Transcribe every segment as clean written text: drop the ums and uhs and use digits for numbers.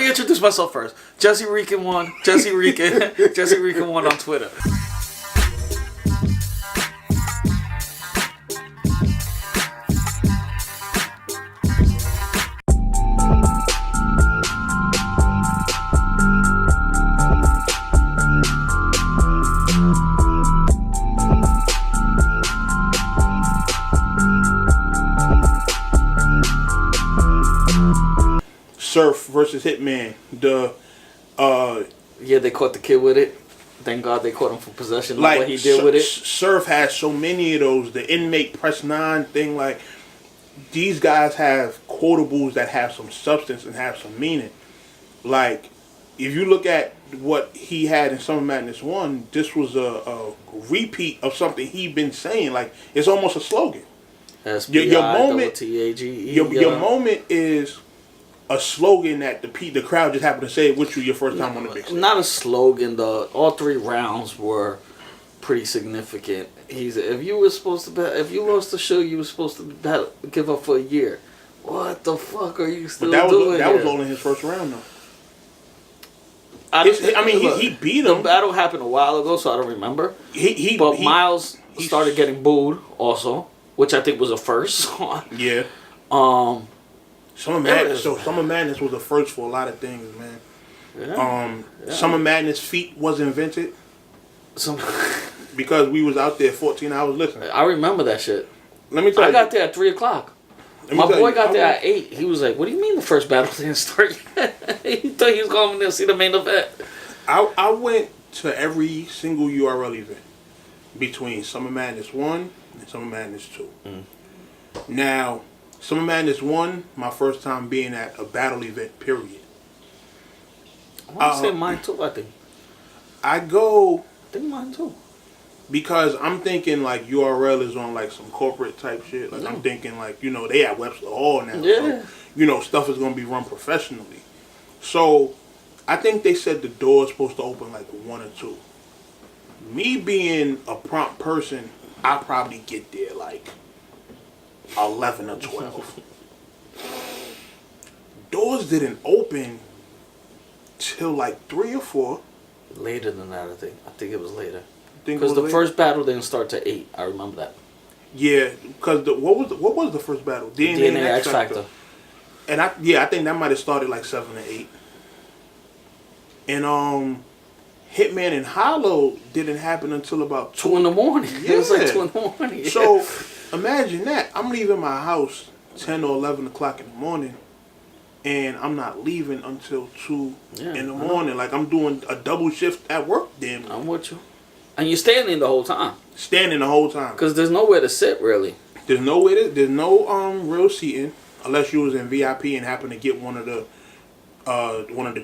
introduce myself first. Jesse Rican 1. Jesse Rican 1 on Twitter. Surf versus Hitman. Yeah, they caught the kid with it. Thank God they caught him for possession of what he did with it. Surf has so many of those. The inmate press 9 thing, like, these guys have quotables that have some substance and have some meaning. Like, if you look at what he had in Summer Madness 1, this was a repeat of something he'd been saying. Like, it's almost a slogan. Your moment is a slogan that the crowd just happened to say it with you your first time on the big stage. Not a slogan. All 3 rounds were pretty significant. If you lost the show, you were supposed to give up for a year. What the fuck are you still doing? That was all in his first round, though. He beat him. The battle happened a while ago, so I don't remember. But Miles started getting booed also, which I think was a first. Yeah. Summer Madness was the first for a lot of things, man. Yeah. Summer Madness feet was invented. Because we was out there 14 hours listening. I remember that shit. Let me tell you. I got there at 3 o'clock. My boy got there at 8. He was like, "What do you mean the first battle didn't start yet?" He thought he was going to see the main event. I went to every single URL event between Summer Madness 1 and Summer Madness 2. Now, Summer Madness 1, my first time being at a battle event, period. I want to say mine too, I think. I think mine too. Because I'm thinking like URL is on like some corporate type shit. Like I'm thinking like, they at Webster Hall now. Yeah. So, stuff is going to be run professionally. So I think they said the door is supposed to open like 1 or 2. Me being a prompt person, I probably get there like 11 or 12. Doors didn't open till like 3 or 4. Later than that, I think. I think it was later. Because the first battle didn't start till 8. I remember that. Yeah, because what was the first battle? DNA X Factor. And I think that might have started like 7 or 8. And Hitman and Hollow didn't happen until about 2 in the morning. Yeah. It was like 2 in the morning. Yeah. So imagine that. I'm leaving my house 10 or 11 o'clock in the morning, and I'm not leaving until 2 in the morning. Like, I'm doing a double shift at work then. I'm with you. And you're standing the whole time. Standing the whole time. Because there's nowhere to sit, really. There's no real seating, unless you was in VIP and happened to get one of the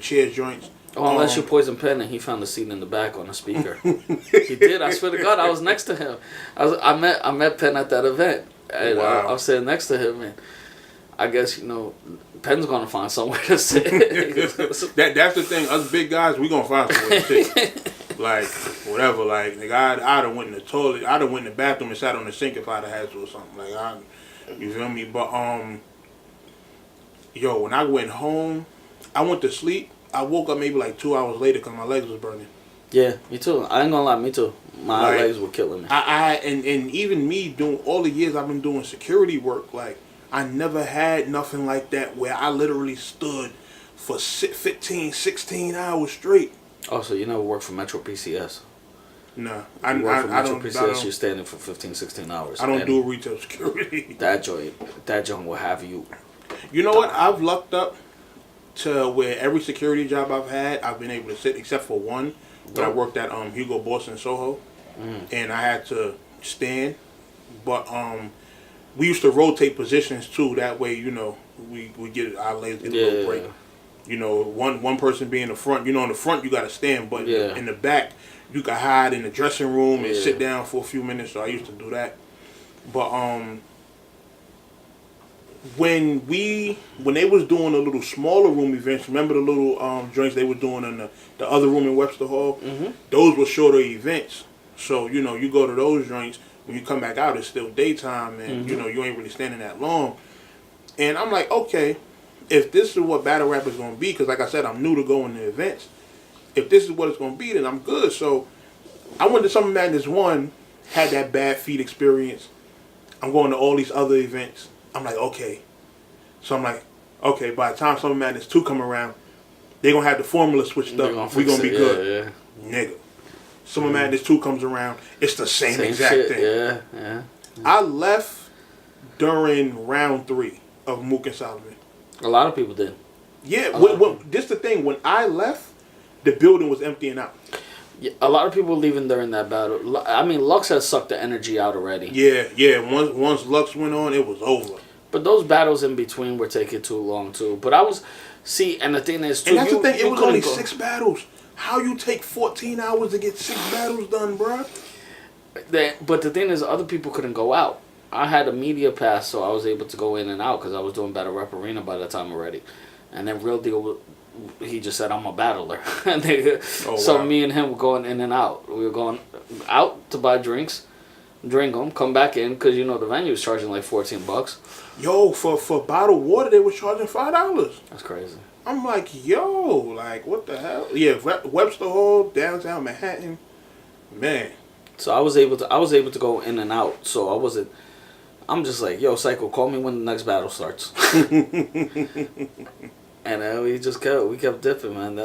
chair joints. Oh, unless you Poison Pen and he found a seat in the back on a speaker. He did. I swear to God, I was next to him. I met Penn at that event. And I was sitting next to him, and I guess, Penn's going to find somewhere to sit. That's the thing. Us big guys, we going to find somewhere to sit. Like, whatever. Like, nigga, I'd have went in the toilet. I'd have went in the bathroom and sat on the sink if I'd have had to or something. Like, you feel me? But, when I went home, I went to sleep. I woke up maybe like 2 hours later because my legs was burning. Yeah, me too. I ain't gonna lie, me too. My legs were killing me. And even me doing all the years I've been doing security work, like, I never had nothing like that where I literally stood for 15, 16 hours straight. Oh, so you never worked for Metro PCS? No. I don't. PCS, you're standing for 15, 16 hours. I don't do retail security. That joint will have you. You know what? I've lucked up to where every security job I've had, I've been able to sit, except for one. But I worked at Hugo Boss in Soho, and I had to stand. But we used to rotate positions too. That way, we get our legs get a little break. One person be in the front. In the front you gotta stand, but in the back you can hide in the dressing room and sit down for a few minutes. So I used to do that. But when they was doing the little smaller room events, remember the little joints they were doing in the other room in Webster Hall? Mm-hmm. Those were shorter events. So, you go to those joints, when you come back out, it's still daytime, and, you ain't really standing that long. And I'm like, okay, if this is what battle rap is going to be, because like I said, I'm new to going to events. If this is what it's going to be, then I'm good. So I went to Summer Madness 1, had that bad feet experience. I'm going to all these other events. I'm like, okay. So I'm like, okay, by the time Summer Madness 2 come around, they're going to have the formula switched up. We're going to be good. Yeah. Nigga. Summer Madness 2 comes around, it's the same exact shit. thing. Yeah. I left during round 3 of Mook and Solomon. A lot of people did. Yeah, this the thing. When I left, the building was emptying out. Yeah, a lot of people were leaving during that battle. I mean, Lux has sucked the energy out already. Yeah. Once Lux went on, it was over. But those battles in between were taking too long too. But I was, and the thing is, too, and that's the thing. It was only 6 battles. How you take 14 hours to get 6 battles done, bruh? But the thing is, other people couldn't go out. I had a media pass, so I was able to go in and out because I was doing Battle Rap Arena by that time already. And then Real Deal, he just said, I'm a battler. So me and him were going in and out. We were going out to buy drinks, drink them, come back in, because, the venue was charging like $14. Yo, for bottled water, they was charging $5. That's crazy. I'm like, yo, like, what the hell? Yeah, Webster Hall, downtown Manhattan. Man. So I was able to go in and out. So I'm just like, yo, Psycho, call me when the next battle starts. And we kept dipping, man.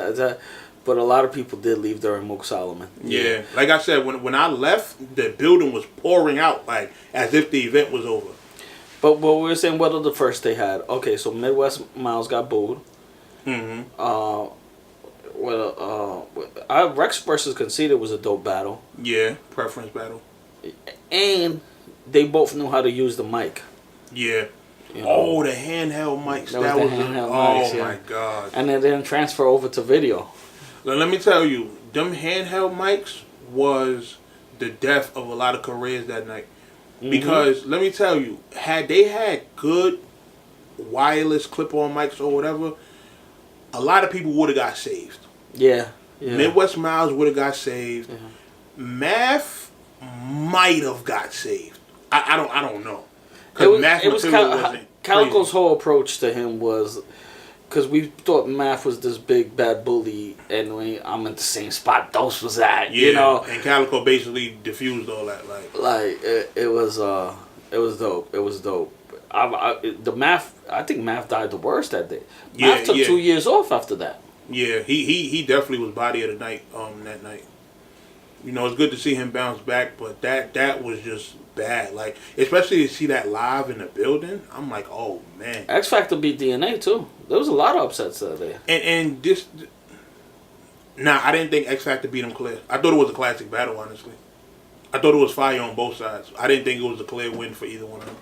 But a lot of people did leave during Mook Solomon. Yeah. Like I said, when I left, the building was pouring out, like, as if the event was over. But we were saying, what are the first they had? Okay, so Midwest Miles got booed. Mm-hmm. Rex versus Conceited was a dope battle. Yeah, preference battle. And they both knew how to use the mic. Yeah. Oh, the handheld mics. My God. And then didn't transfer over to video. Now, let me tell you, them handheld mics was the death of a lot of careers that night. Mm-hmm. Because, let me tell you, had they had good wireless clip-on mics or whatever, a lot of people would have got saved. Yeah. Midwest Miles would have got saved. Yeah. Math might have got saved. I don't know. Calico's whole approach to him was, because we thought Math was this big bad bully, and I'm in the same spot Dose was at, And Calico basically diffused all that, it was dope. It was dope. I think Math died the worst that day. Math took 2 years off after that. Yeah, he definitely was body of the night that night. It's good to see him bounce back, but that was just bad. Like, especially to see that live in the building, I'm like, oh man. X Factor beat DNA too. There was a lot of upsets that day. And this, I didn't think X Factor beat him clear. I thought it was a classic battle, honestly. I thought it was fire on both sides. I didn't think it was a clear win for either one of them.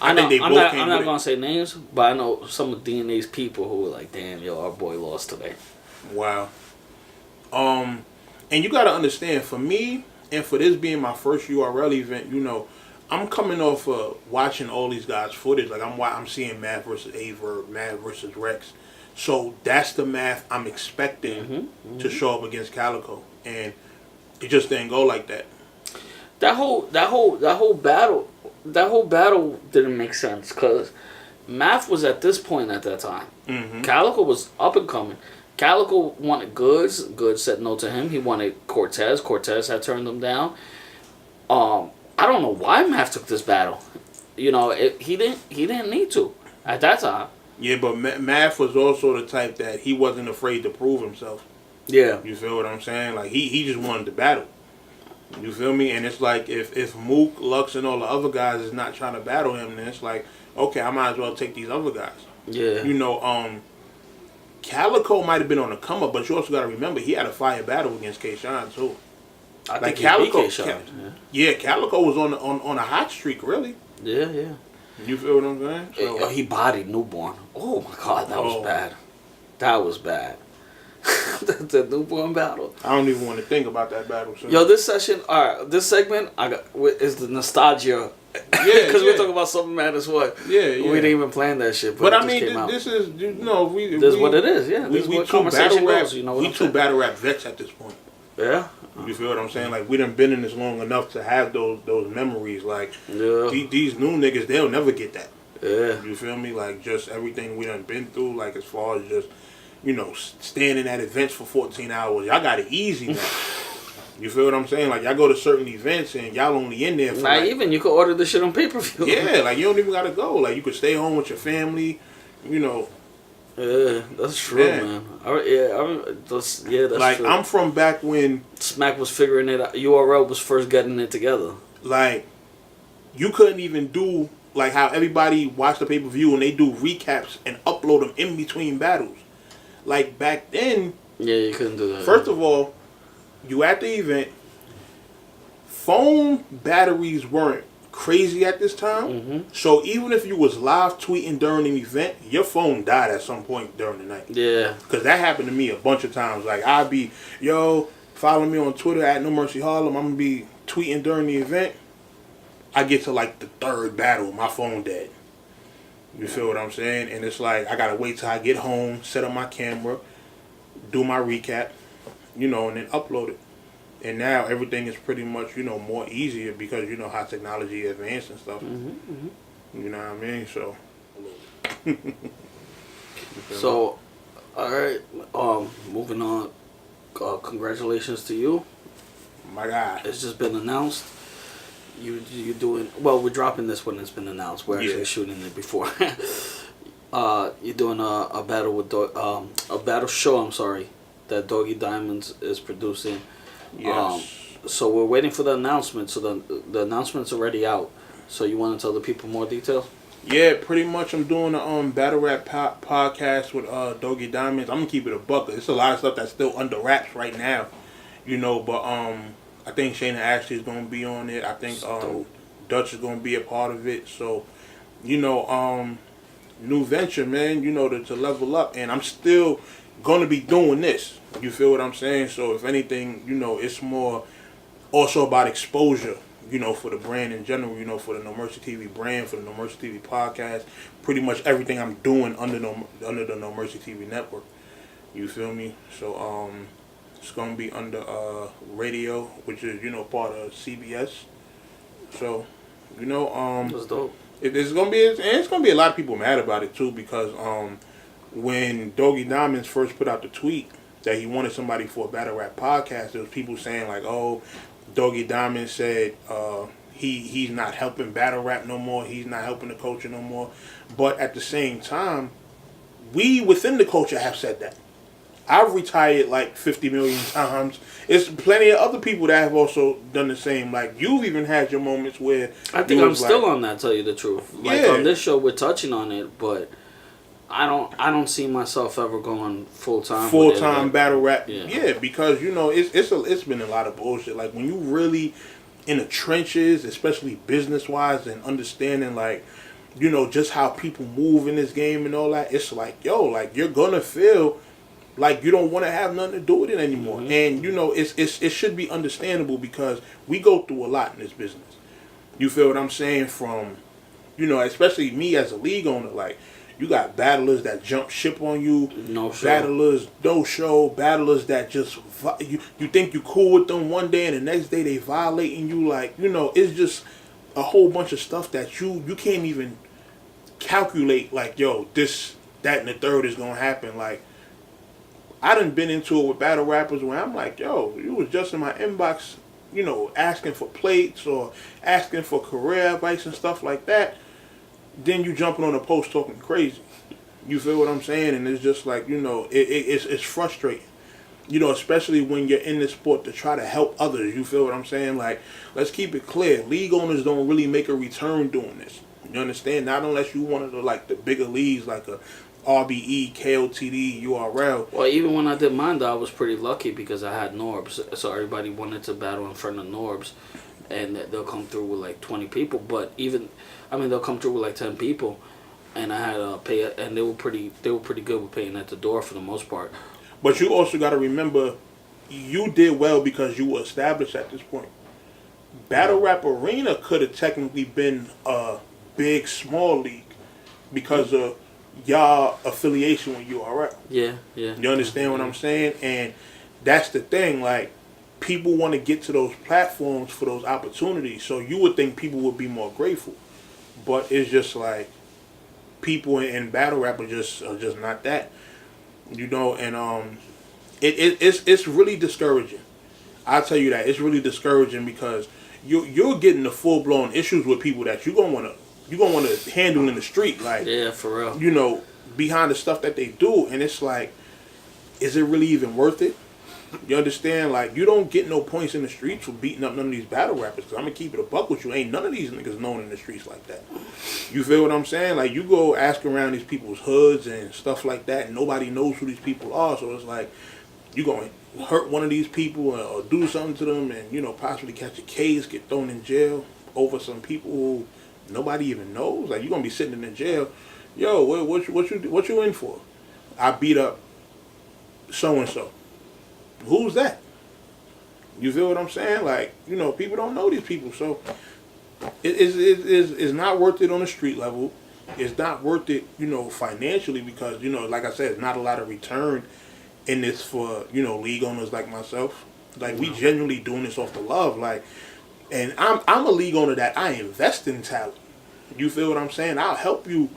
I'm not gonna say names, but I know some of DNA's people who were like, "Damn, yo, our boy lost today." Wow. And you gotta understand, for me, and for this being my first URL event, I'm coming off of watching all these guys' footage. Like I'm seeing Math versus Averb, Math versus Rex. So that's the Math I'm expecting to show up against Calico, and it just didn't go like that. That whole battle didn't make sense because Math was at this point at that time. Mm-hmm. Calico was up and coming. Calico wanted Goods. Goods said no to him. He wanted Cortez. Cortez had turned him down. I don't know why Math took this battle. He didn't need to at that time. Yeah, but Math was also the type that he wasn't afraid to prove himself. Yeah. You feel what I'm saying? Like, he just wanted to battle. You feel me? And it's like, if Mook, Lux, and all the other guys is not trying to battle him, then it's like, okay, I might as well take these other guys. Yeah. Calico might have been on the come up, but you also got to remember, he had a fire battle against K-Shine, too. I think Calico, Calico was on a hot streak, really. Yeah, yeah. You feel what I'm saying? So, he bodied Newborn. Oh my God, that was bad. That was bad. The Newborn battle. I don't even want to think about that battle. So. Yo, this segment is the nostalgia. Yeah, because we're talking about something Madness what. Yeah. We didn't even plan that shit, but I mean, this is this is what it is. Yeah, this is what conversation goes. We two battle rap vets at this point. Yeah. You feel what I'm saying? Like, we done been in this long enough to have those memories. Like, these new niggas, they'll never get that. Yeah. You feel me? Like, just everything we done been through, like, as far as just, you know, standing at events for 14 hours. Y'all got it easy now. You feel what I'm saying? Like, y'all go to certain events and y'all only in there for Not even. You could order the shit on pay-per-view. Yeah, like, you don't even got to go. Like, you could stay home with your family, you know. Yeah, that's true, man. That's like, true. I'm from back when Smack was figuring it out. URL was first getting it together. Like, you couldn't even do, like, how everybody watch the pay-per-view and they do recaps and upload them in between battles. Like, back then... Yeah, you couldn't do that. First of all, you at the event, phone batteries weren't crazy at this time. Mm-hmm. So even if you was live tweeting during an event, your phone died at some point during the night. Yeah. Because that happened to me a bunch of times. Like, I'd be, follow me on Twitter at NoMercyHarlem. I'm going to be tweeting during the event. I get to, like, the third battle, my phone dead. You feel what I'm saying? And it's like, I got to wait till I get home, set up my camera, do my recap, and then upload it. And now everything is pretty much, more easier because you know how technology advanced and stuff. Mm-hmm, mm-hmm. You know what I mean? So. So, all right. Moving on. Congratulations to you. My God. It's just been announced. You're doing well. We're dropping this when it's been announced. We're actually shooting it before. You're doing a battle with a battle show. I'm sorry, that Doggy Diamonds is producing. Yes. So we're waiting for the announcement. So the announcement's already out. So you want to tell the people more details? Yeah, pretty much. I'm doing a battle rap podcast with Doggy Diamonds. I'm gonna keep it a buck. It's a lot of stuff that's still under wraps right now, But I think Shayna Ashley is gonna be on it. I think Dutch is gonna be a part of it. So, new venture, man. To level up, and I'm still gonna be doing this. You feel what I'm saying? So if anything, it's more also about exposure. For the brand in general, for the No Mercy TV brand, for the No Mercy TV podcast, pretty much everything I'm doing under the No Mercy TV network. You feel me? So it's gonna be under radio, which is part of CBS. So That's dope. It's gonna be a lot of people mad about it too because when Doggy Diamonds first put out the tweet that he wanted somebody for a battle rap podcast, there was people saying like, oh, Doggy Diamond said he's not helping battle rap no more. He's not helping the culture no more. But at the same time, we within the culture have said that. I've retired like 50 million times. It's plenty of other people that have also done the same. Like, you've even had your moments where... I think I'm still on that, tell you the truth. Like, on this show, we're touching on it, but... I don't see myself ever going full-time battle rap. Yeah, because it's been a lot of bullshit. Like, when you really in the trenches, especially business-wise, and understanding like just how people move in this game and all that, it's like, like, you're gonna feel like you don't want to have nothing to do with it anymore. Mm-hmm. And it should be understandable because we go through a lot in this business. You feel what I'm saying? From especially me as a league owner, like, you got battlers that jump ship on you. No show. Battlers, no show. Battlers that just... You think you cool with them one day and the next day they violating you. Like, it's just a whole bunch of stuff that you can't even calculate. Like, this, that, and the third is going to happen. Like, I done been into it with battle rappers where I'm like, you was just in my inbox, asking for plates or asking for career advice and stuff like that. Then you jumping on a post talking crazy. You feel what I'm saying? And it's just like, it's frustrating. Especially when you're in this sport to try to help others. You feel what I'm saying? Like, let's keep it clear. League owners don't really make a return doing this. You understand? Not unless you one of the bigger leagues like a RBE, KOTD, URL. Well, even when I did mine, though, I was pretty lucky because I had Norbs. So everybody wanted to battle in front of Norbs. And they'll come through with like 20 people. But they'll come through with like 10 people. And I had to pay, and they were pretty good with paying at the door for the most part. But you also got to remember, you did well because you were established at this point. Battle Rap Arena could have technically been a big, small league because of y'all affiliation with URL. Yeah. You understand what I'm saying? And that's the thing, like, people want to get to those platforms for those opportunities. So you would think people would be more grateful. But it's just like, people in battle rap are just not that. You know, and it's really discouraging. I'll tell you that. It's really discouraging because you're getting the full blown issues with people that you're gonna wanna handle in the street, like, yeah, for real. You know, behind the stuff that they do, and it's like, is it really even worth it? You understand? Like, you don't get no points in the streets for beating up none of these battle rappers. Cause I'm gonna keep it a buck with you. Ain't none of these niggas known in the streets like that. You feel what I'm saying? Like, you go ask around these people's hoods and stuff like that, and nobody knows who these people are. So it's like, you gonna hurt one of these people or do something to them, and, you know, possibly catch a case, get thrown in jail over some people who nobody even knows. Like, you gonna be sitting in the jail. Yo, what you in for? I beat up so and so. Who's that? You feel what I'm saying? Like, you know, people don't know these people, so it's not worth it on the street level. It's not worth it, you know, financially, because, you know, like I said, it's not a lot of return in this for, you know, league owners like myself. Like, we genuinely doing this off the love, like, and I'm a league owner that I invest in talent. You feel what I'm saying? I'll help you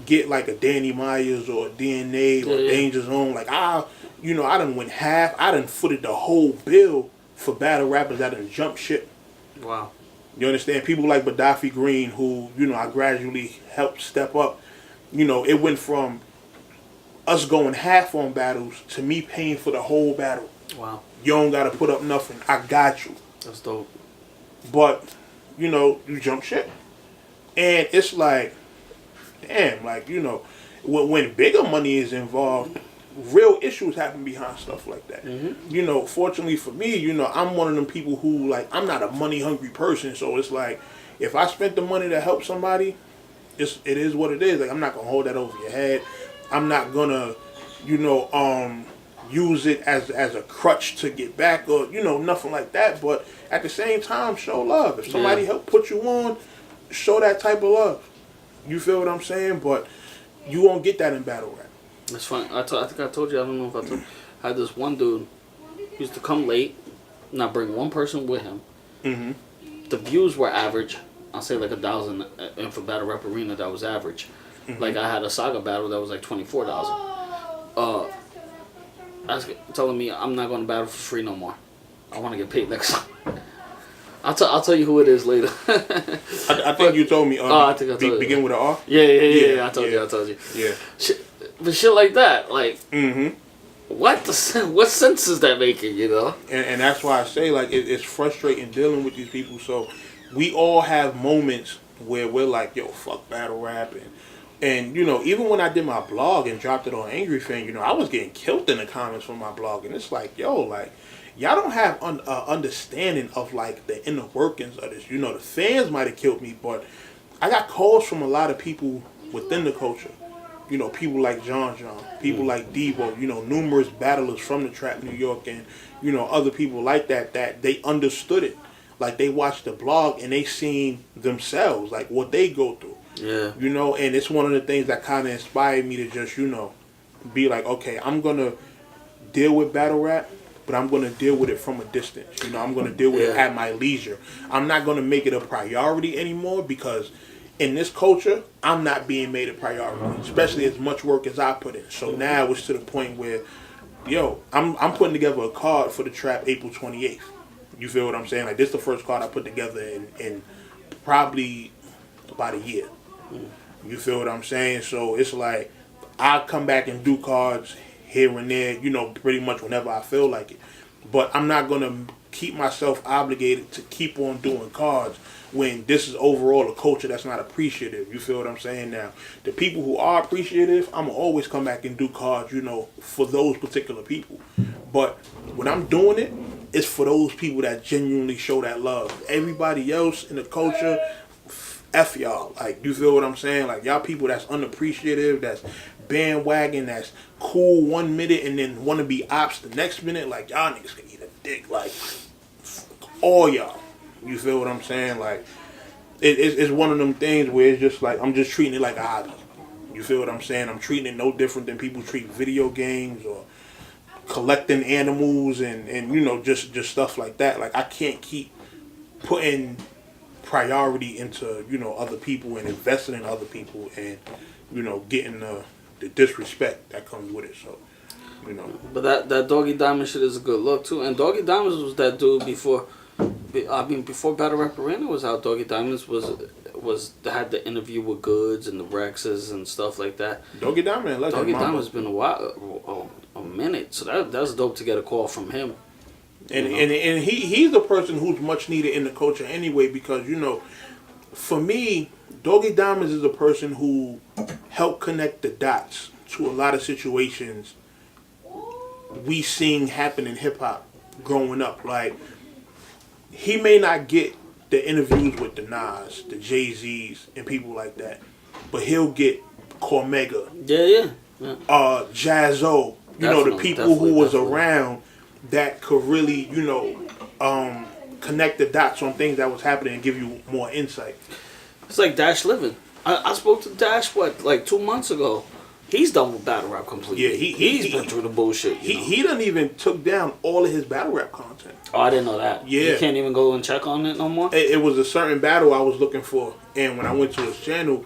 get like a Danny Myers or a DNA or Danger Zone. Like, I done went half. I done footed the whole bill for battle rappers that done jumped ship. Wow. You understand? People like Gaddafi Green, who, you know, I gradually helped step up. You know, it went from us going half on battles to me paying for the whole battle. Wow. You don't got to put up nothing. I got you. That's dope. But, you know, you jump ship. And it's like, damn, like, you know, when bigger money is involved, real issues happen behind stuff like that. Mm-hmm. You know, fortunately for me, you know, I'm one of them people who, like, I'm not a money hungry person. So it's like, if I spent the money to help somebody, it is what it is. Like, I'm not going to hold that over your head. I'm not going to, you know, use it as a crutch to get back or, you know, nothing like that. But at the same time, show love. If somebody help put you on, show that type of love. You feel what I'm saying? But you won't get that in battle rap. That's funny. I think I told you. I don't know if I told you. I had this one dude. He used to come late, not bring one person with him. Mm-hmm. The views were average. I'll say like 1,000. And for Battle Rap Arena, that was average. Mm-hmm. Like, I had a Saga battle that was like 24,000. Telling me I'm not going to battle for free no more. I want to get paid next time. I'll tell you who it is later. I think you told me. I think I told you. Begin with an R? Yeah. I told you. Yeah. But shit like that, like, what sense is that making, you know? And that's why I say, like, it's frustrating dealing with these people. So we all have moments where we're like, yo, fuck battle rap. And you know, even when I did my blog and dropped it on Angry Fan, you know, I was getting killed in the comments from my blog. And it's like, yo, like, y'all don't have understanding of, like, the inner workings of this. You know, the fans might have killed me, but I got calls from a lot of people within the culture. You know, people like John, people like Debo, you know, numerous battlers from the Trap New York, and, you know, other people like that they understood it. Like, they watched the blog and they seen themselves, like, what they go through. Yeah. You know, and it's one of the things that kind of inspired me to just, you know, be like, okay, I'm going to deal with battle rap, but I'm going to deal with it from a distance. You know, I'm going to deal with it at my leisure. I'm not going to make it a priority anymore, because in this culture, I'm not being made a priority, especially as much work as I put in. So now it's to the point where, yo, I'm putting together a card for the Trap April 28th. You feel what I'm saying? Like, this is the first card I put together in probably about a year. You feel what I'm saying? So it's like, I'll come back and do cards here and there, you know, pretty much whenever I feel like it. But I'm not going to keep myself obligated to keep on doing cards when this is overall a culture that's not appreciative. You feel what I'm saying? Now, the people who are appreciative, I'm going to always come back and do cards, you know, for those particular people. But when I'm doing it, it's for those people that genuinely show that love. Everybody else in the culture, F y'all. Like, you feel what I'm saying? Like, y'all people that's unappreciative, that's bandwagon, that's cool 1 minute and then want to be ops the next minute. Like, y'all niggas can eat a dick. Like, all y'all. You feel what I'm saying? Like, it's one of them things where it's just like, I'm just treating it like a hobby. You feel what I'm saying? I'm treating it no different than people treat video games or collecting animals and you know, just stuff like that. Like, I can't keep putting priority into, you know, other people and investing in other people and getting the disrespect that comes with it. So, But that Doggy Diamond shit is a good look too. And Doggy Diamonds was that dude before. Before Battle Rap Arena was out, Doggy Diamonds was had the interview with Goods and the Rexes and stuff like that. Doggy Diamond, Doggy Diamond's been a minute, so that's dope to get a call from him. And he's the person who's much needed in the culture anyway, because for me, Doggy Diamonds is a person who helped connect the dots to a lot of situations we seen happen in hip hop growing up. Like, he may not get the interviews with the Nas, the Jay-Z's, and people like that, but he'll get Cormega, Jazzo, the people who was around that could really, connect the dots on things that was happening and give you more insight. It's like Dash Living. I spoke to Dash, 2 months ago. He's done with battle rap completely. Yeah, he's been through the bullshit. He done even took down all of his battle rap content. Oh, I didn't know that. Yeah. You can't even go and check on it no more? It was a certain battle I was looking for, and when I went to his channel,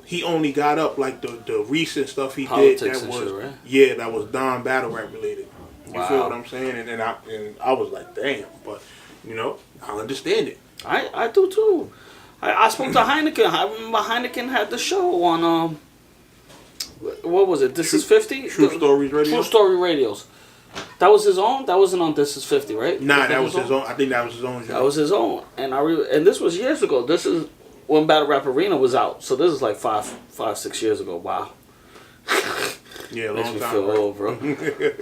he only got up like the recent stuff he did that was shit, right? Yeah, that was non-battle rap related. You feel what I'm saying? And I was like, damn, but I understand it. I do too. I spoke to Heineken. I remember Heineken had the show on what was it? This is 50? True Stories Radio. True Story Radios. That was his own? That wasn't on This is 50, right? Nah, that was his own. I think that was his own show. That was his own. And and this was years ago. This is when Battle Rap Arena was out. So this is like 6 years ago. Wow. Yeah, long Makes me time, feel old, bro.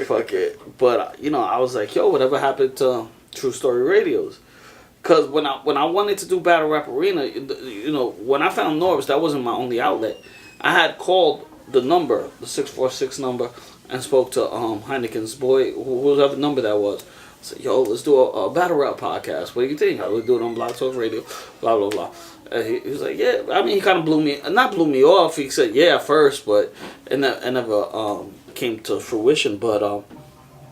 Fuck it. But, I was like, yo, whatever happened to True Story Radios? Because when I wanted to do Battle Rap Arena, when I found Norbs, that wasn't my only outlet. I had called the number, the 646 number, and spoke to Heineken's boy, whatever number that was. I said, yo, let's do a Battle Rap podcast. What do you think? I would do it on Block Talk Radio, blah, blah, blah. He was like, yeah. I mean, he kind of blew me off. He said, yeah, at first, but it never came to fruition. But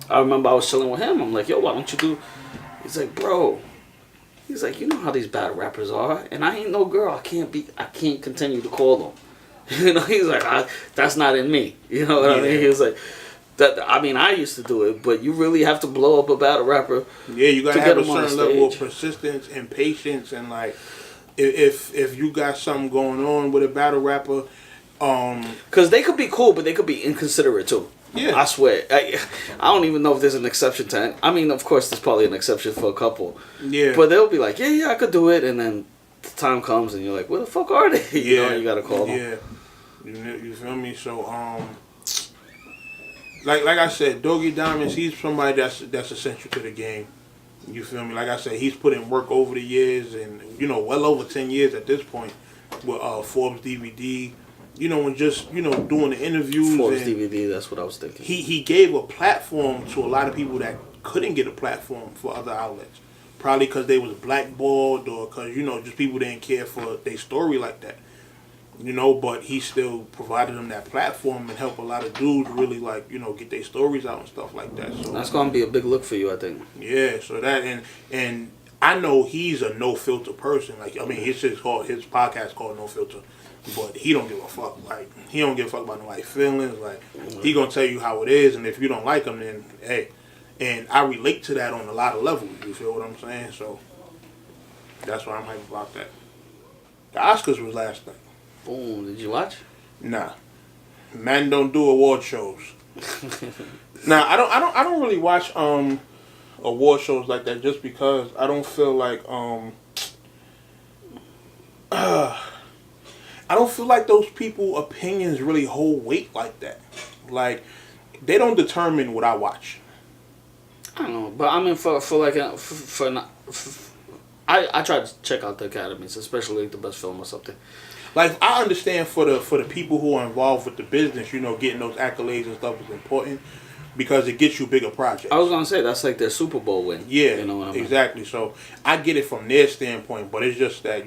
I remember I was chilling with him. I'm like, yo, why don't you do? He's like, bro. He's like, you know how these battle rappers are, and I ain't no girl. I can't continue to call them. He's like, that's not in me. You know what I mean? He was like, I used to do it, but you really have to blow up a battle rapper. Yeah, you gotta have a certain level of persistence and patience, and like, if you got something going on with a battle rapper, because they could be cool, but they could be inconsiderate too. Yeah, I swear. I don't even know if there's an exception to it. I mean, of course, there's probably an exception for a couple. Yeah, but they'll be like, yeah, I could do it, and then the time comes, and you're like, where the fuck are they? You gotta call them. Yeah, you feel me? So, like I said, Doggy Diamonds, he's somebody that's essential to the game. You feel me? Like I said, he's put in work over the years, and well over 10 years at this point with Forbes DVD. And just doing the interviews. Forbes DVD, that's what I was thinking. He gave a platform to a lot of people that couldn't get a platform for other outlets, probably because they was blackballed or because just people didn't care for their story like that. But he still provided them that platform and helped a lot of dudes really get their stories out and stuff like that. So that's gonna be a big look for you, I think. Yeah. So that and I know he's a no filter person. Like, I mean, his podcast called No Filter. But he don't give a fuck. Like, he don't give a fuck about nobody's feelings. Like, he gonna tell you how it is, and if you don't like him, then hey. And I relate to that on a lot of levels. You feel what I'm saying? So that's why I'm hyped about that. The Oscars was last night. Boom! Did you watch? Nah, man, don't do award shows. Nah, I don't really watch award shows like that just because I don't feel like I don't feel like those people's opinions really hold weight like that. Like, they don't determine what I watch. I don't know, but I mean, I try to check out the academies, especially like the best film or something. Like, I understand for the people who are involved with the business, getting those accolades and stuff is important because it gets you bigger projects. I was gonna say that's like their Super Bowl win. Yeah, you know what I mean? Exactly. So I get it from their standpoint, but it's just that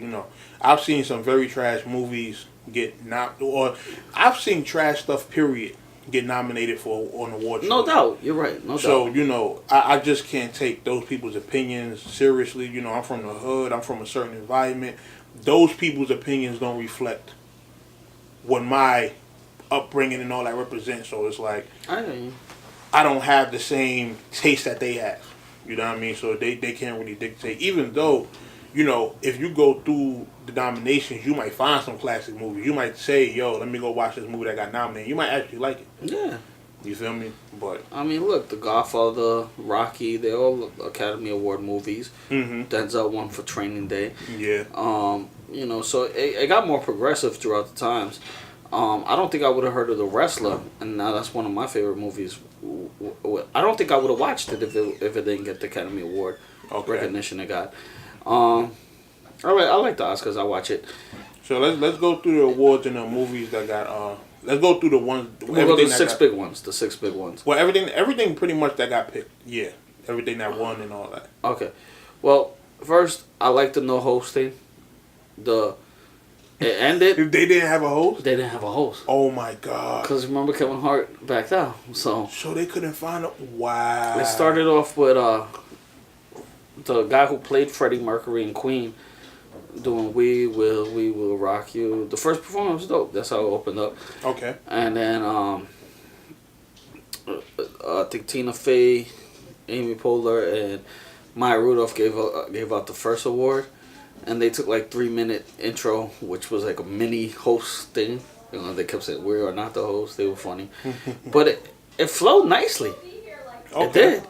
I've seen some very trash movies get or I've seen trash stuff. Period. Get nominated for an award show. No doubt, you're right. No doubt. So I just can't take those people's opinions seriously. I'm from the hood. I'm from a certain environment. Those people's opinions don't reflect what my upbringing and all that represents. So it's like I don't have the same taste that they have. You know what I mean? So they can't really dictate. Even though, if you go through the nominations, you might find some classic movies. You might say, yo, let me go watch this movie that got nominated. You might actually like it. Yeah. You feel me? But I mean, look, The Godfather, Rocky, they're all Academy Award movies. Denzel won for Training Day. Yeah. So it got more progressive throughout the times. I don't think I would have heard of The Wrestler, and now that's one of my favorite movies. I don't think I would have watched it if it didn't get the Academy Award recognition it got. All right, I like the Oscars. I watch it. So let's go through the awards and the movies that got. Let's go through the ones. The six big ones. The 6 big ones. Well, everything pretty much that got picked. Yeah, everything that won and all that. Okay, well, first I like the no hosting. It ended. They didn't have a host. They didn't have a host. Oh my god! Because remember Kevin Hart backed out, so they couldn't find a. Wow. It started off with the guy who played Freddie Mercury in Queen doing We Will Rock You. The first performance was dope. That's how it opened up. Okay. And then I think Tina Fey, Amy Poehler, and Maya Rudolph gave out the first award. And they took like 3-minute intro, which was like a mini host thing. They kept saying we are not the host. They were funny, but it flowed nicely. Okay. It did.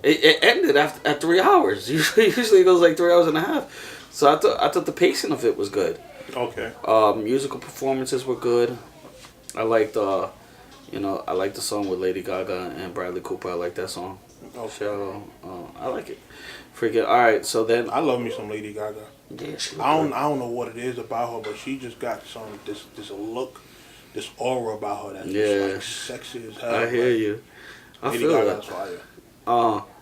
It ended at 3 hours. Usually it goes like 3 hours and a half. So I thought the pacing of it was good. Okay. Musical performances were good. I liked I like the song with Lady Gaga and Bradley Cooper. I like that song. Okay. Shallow. I like it. Freaking. All right. So then I love me some Lady Gaga. Yeah, I don't know what it is about her, but she just got this look, this aura about her that's just like sexy as hell. I hear you. I Lady feel Gaga's fire.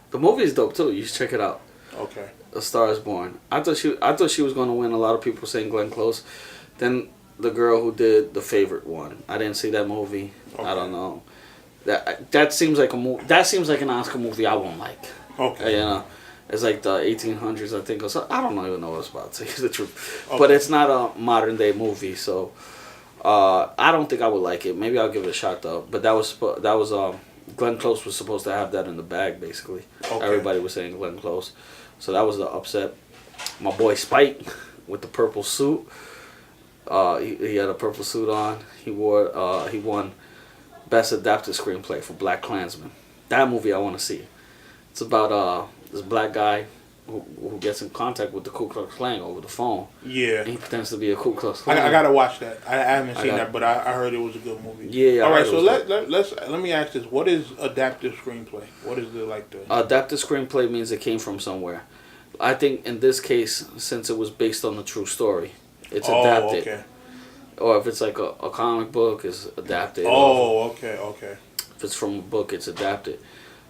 The movie is dope too. You should check it out. Okay. A Star Is Born. I thought she was going to win. A lot of people saying Glenn Close. Then the girl who did The Favorite won. I didn't see that movie. Okay. I don't know. That seems like a movie. That seems like an Oscar movie I won't like. Okay. It's like the 1800s, I think, or something. I don't even know what it's about, to tell you the truth. Okay. But it's not a modern day movie, so I don't think I would like it. Maybe I'll give it a shot though. But that was Glenn Close was supposed to have that in the bag, basically. Okay. Everybody was saying Glenn Close, so that was the upset. My boy Spike with the purple suit. He had a purple suit on. He won Best Adapted Screenplay for Black Klansman. That movie I want to see. It's about this black guy who gets in contact with the Ku Klux Klan over the phone. Yeah. And he pretends to be a Ku Klux Klan. I gotta watch that. I haven't seen that, but I heard it was a good movie. Yeah. All right, so let me ask this: what is adaptive screenplay? What is the adaptive screenplay means it came from somewhere. I think in this case, since it was based on a true story, it's adapted. Okay. Or if it's like a comic book, it's adapted. Okay. If it's from a book, it's adapted.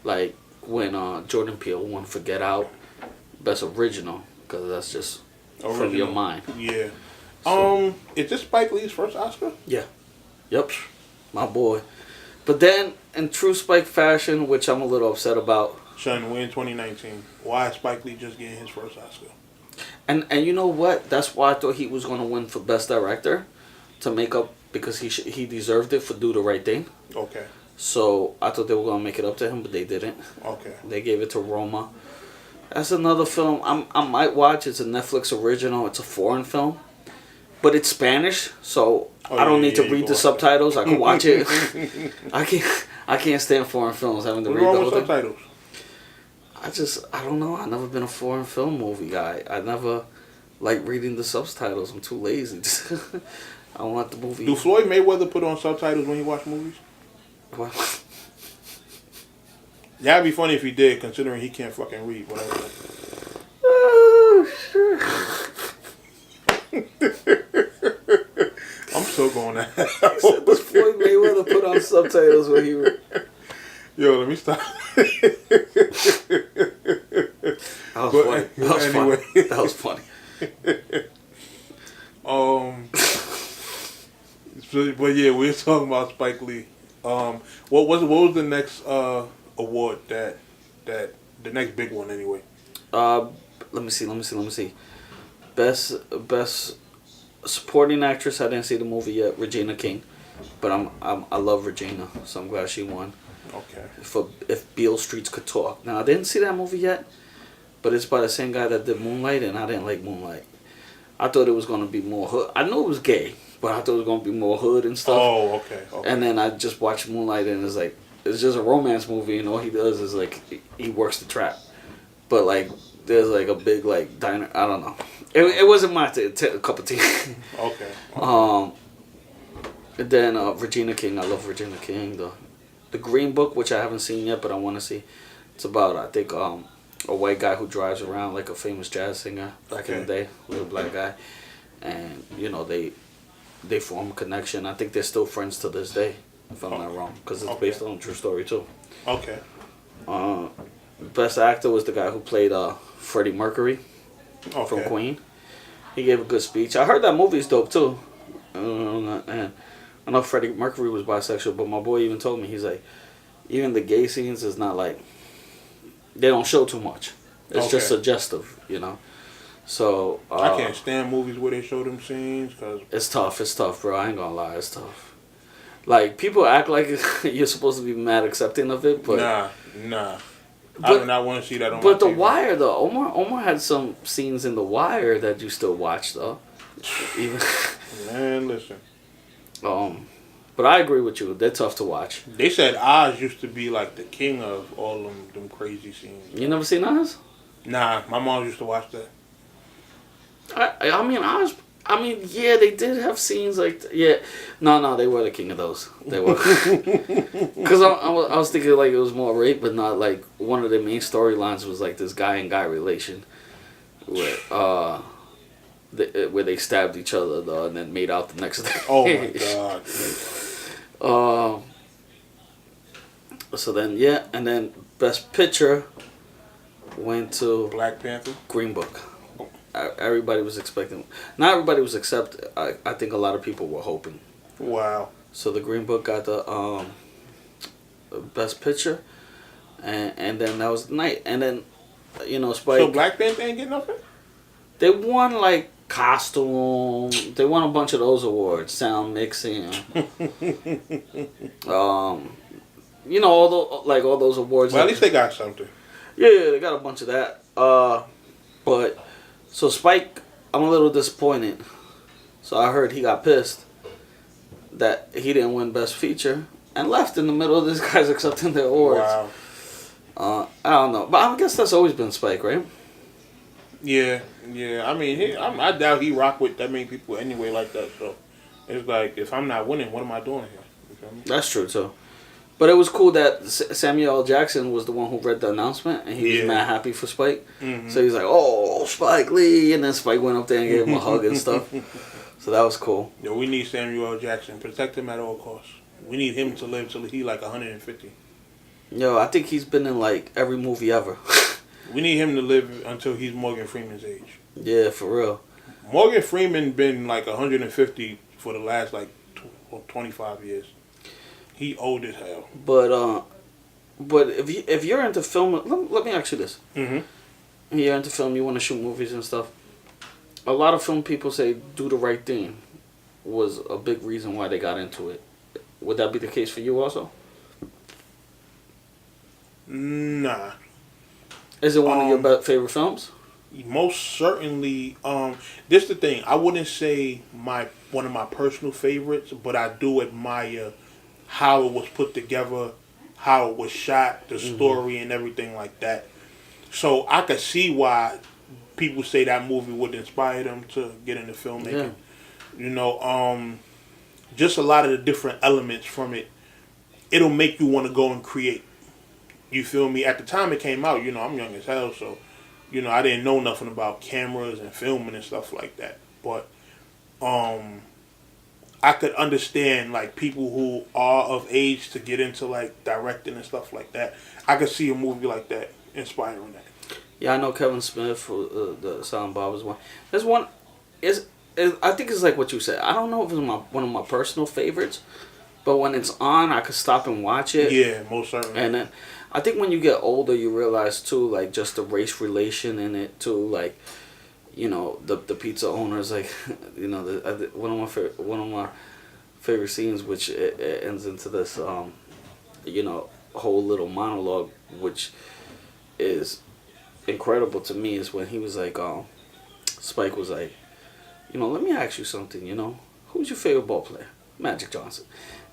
Like when Jordan Peele won for Get Out, Best Original, because that's just from your mind. Yeah. So, is this Spike Lee's first Oscar? Yeah. Yep. My boy. But then, in true Spike fashion, which I'm a little upset about. Son, we're in 2019. Why is Spike Lee just getting his first Oscar? And you know what? That's why I thought he was going to win for Best Director, to make up, because he deserved it for Do the Right Thing. Okay. So I thought they were going to make it up to him, but they didn't. Okay. They gave it to Roma. That's another film I might watch. It's a Netflix original. It's a foreign film, but it's Spanish, so I don't need to read the subtitles. I can watch it. I can't stand foreign films having to read the whole thing. Subtitles? I don't know. I've never been a foreign film movie guy. I never like reading the subtitles. I'm too lazy. I want the movie. Do Floyd Mayweather put on subtitles when he watch movies? What? That'd be funny if he did, considering he can't fucking read. Whatever. Oh, sure. I'm so going to hell. Does Floyd Mayweather put on subtitles when he... Yo, let me stop. That was funny. That was funny. But yeah, we were talking about Spike Lee. What was the next award that the next big one anyway? Let me see. Best supporting actress. I didn't see the movie yet. Regina King. But I love Regina, so I'm glad she won. Okay. If Beale Streets Could Talk. Now I didn't see that movie yet, but it's by the same guy that did Moonlight, and I didn't like Moonlight. I thought it was gonna be more hood. I knew it was gay, but I thought it was gonna be more hood and stuff. Oh, okay. And then I just watched Moonlight, and it's like it's just a romance movie, and all he does is like he works the trap, but like there's like a big like diner. I don't know. It wasn't my cup of tea. Okay. And then Regina King. I love Regina King. The Green Book, which I haven't seen yet, but I want to see. It's about I think a white guy who drives around like a famous jazz singer back in the day, little black guy, and you know they form a connection. I think they're still friends to this day, if I'm not wrong, because it's based on a true story too. Okay. Best actor was the guy who played Freddie Mercury from Queen. He gave a good speech. I heard that movie's dope too. And I know Freddie Mercury was bisexual, but my boy even told me, he's like, even the gay scenes is not like, they don't show too much. It's just suggestive, you know. So I can't stand movies where they show them scenes because it's tough, bro. I ain't gonna lie, it's tough. Like people act like you're supposed to be mad accepting of it, but nah. I do not want to see that on. But my The TV. Wire, though, Omar had some scenes in The Wire that you still watch, though. Even man, listen. But I agree with you. They're tough to watch. They said Oz used to be like the king of all them crazy scenes. You never seen Oz? Nah, my mom used to watch that. I mean, Oz. I mean, yeah, they did have scenes like No, they were the king of those. They were. Because I was thinking like it was more rape, but not like one of the main storylines was like this guy and guy relation, where they stabbed each other though, and then made out the next day. Oh my god. So then and then Best Picture went to Black Panther. Green Book. Everybody was expecting. Not everybody was accepted. I think a lot of people were hoping. Wow. So the Green Book got the Best Picture, and then that was the night. And then, you know, Spike. So Black Panther ain't getting nothing? They won like costume. They won a bunch of those awards. Sound mixing. You know, all those awards. Well, at least they got something. Yeah, they got a bunch of that. But so Spike, I'm a little disappointed. So I heard he got pissed that he didn't win Best Feature and left in the middle of these guys accepting their awards. Wow. I don't know, but I guess that's always been Spike, right? Yeah. I mean, I doubt he rock with that many people anyway like that. So it's like, if I'm not winning, what am I doing here? You feel me? That's true too. But it was cool that Samuel L. Jackson was the one who read the announcement, and he was mad happy for Spike. Mm-hmm. So he's like, "Oh, Spike Lee," and then Spike went up there and gave him a hug and stuff. So that was cool. Yeah, we need Samuel L. Jackson. Protect him at all costs. We need him to live till he like 150. Yo, I think he's been in like every movie ever. We need him to live until he's Morgan Freeman's age. Yeah, for real. Morgan Freeman been like 150 for the last like 25 years. He old as hell. But if you're into film, let me ask you this. Mm-hmm. You're into film, you want to shoot movies and stuff. A lot of film people say "Do the Right Thing" was a big reason why they got into it. Would that be the case for you also? Nah. Is it one of your favorite films? Most certainly. This the thing. I wouldn't say one of my personal favorites, but I do admire how it was put together, how it was shot, the story, and everything like that. So I could see why people say that movie would inspire them to get into filmmaking. Yeah. You know, just a lot of the different elements from it. It'll make you want to go and create. You feel me? At the time it came out, you know, I'm young as hell, so, you know, I didn't know nothing about cameras and filming and stuff like that. But, I could understand, like, people who are of age to get into, like, directing and stuff like that. I could see a movie like that inspiring that. Yeah, I know Kevin Smith, the Silent Bob is one. There's one, I think it's like what you said. I don't know if it's one of my personal favorites, but when it's on, I could stop and watch it. Yeah, most certainly. And then, I think when you get older, you realize, too, like, just the race relation in it, too, like, you know, the pizza owners, like, you know, one of my favorite scenes, which it ends into this, whole little monologue, which is incredible to me, is when he was like, Spike was like, let me ask you something, who's your favorite ball player? Magic Johnson.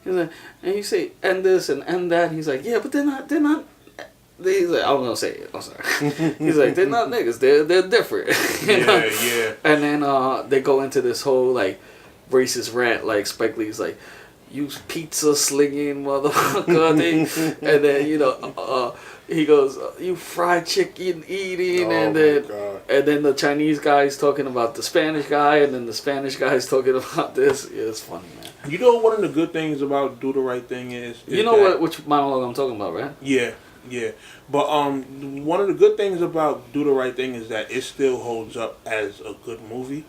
He's like, and you say, and this and that. He's like, yeah, but they're not. He's like, I'm gonna say it. I'm sorry. He's like, they're not niggas. They're different. Yeah. And then they go into this whole like racist rant. Like Spike Lee's like, you pizza slinging motherfucker. And then he goes, you fried chicken eating. And then the Chinese guy's talking about the Spanish guy, and then the Spanish guy's talking about this. Yeah, it's funny, man. You know, one of the good things about Do the Right Thing is which monologue I'm talking about, right? Yeah. But one of the good things about Do the Right Thing is that it still holds up as a good movie.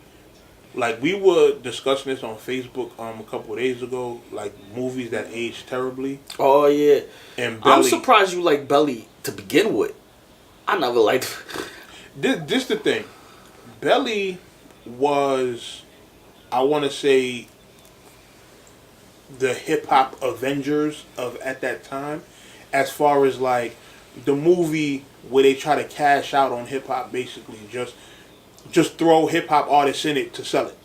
Like, we were discussing this on Facebook a couple of days ago, like movies that age terribly. Oh yeah. And Belly, I'm surprised you like Belly to begin with. I never liked. This the thing. Belly was, I want to say, the hip hop Avengers of at that time, as far as like the movie where they try to cash out on hip hop, basically just throw hip hop artists in it to sell it.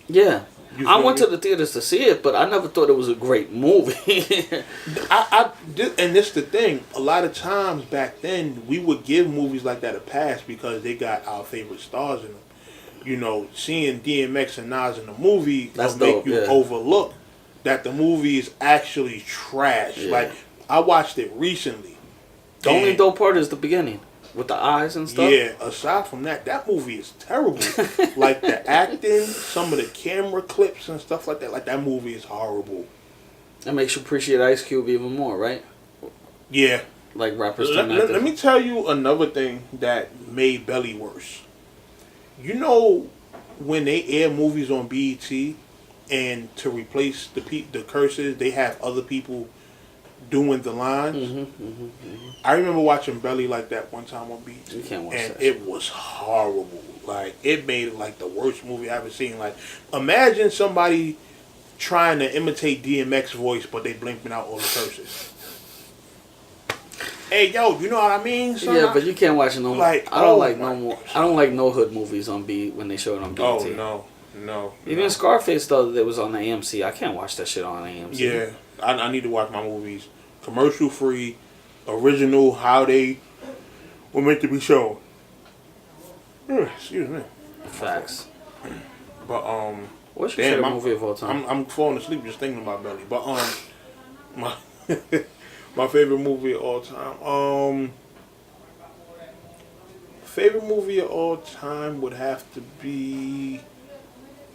Yeah, I went to the theaters to see it, but I never thought it was a great movie. And this the thing. A lot of times back then, we would give movies like that a pass because they got our favorite stars in them. Seeing DMX and Nas in the movie will make you overlook that the movie is actually trash. Yeah. Like, I watched it recently. The only dope part is the beginning with the eyes and stuff. Yeah, aside from that movie is terrible. Like, the acting, some of the camera clips and stuff like that movie is horrible. That makes you appreciate Ice Cube even more, right? Yeah. Like rappers. Let me tell you another thing that made Belly worse. When they air movies on BET, and to replace the curses, they have other people doing the lines. I remember watching Belly like that one time on BET. You can't watch that. And it was horrible. Like, it made it like the worst movie I've ever seen. Like, imagine somebody trying to imitate DMX voice, but they blinking out all the curses. Hey, yo, you know what I mean? Son? Yeah, but you can't watch it no more. Like, I don't like no hood movies on when they show it on BET. Oh, no. Even Scarface, though, that was on the AMC. I can't watch that shit on AMC. Yeah, I need to watch my movies commercial free, original, how they were meant to be shown. Excuse me. Facts. But what's your favorite movie of all time? I'm falling asleep just thinking about Belly. But my my favorite movie of all time. Favorite movie of all time would have to be.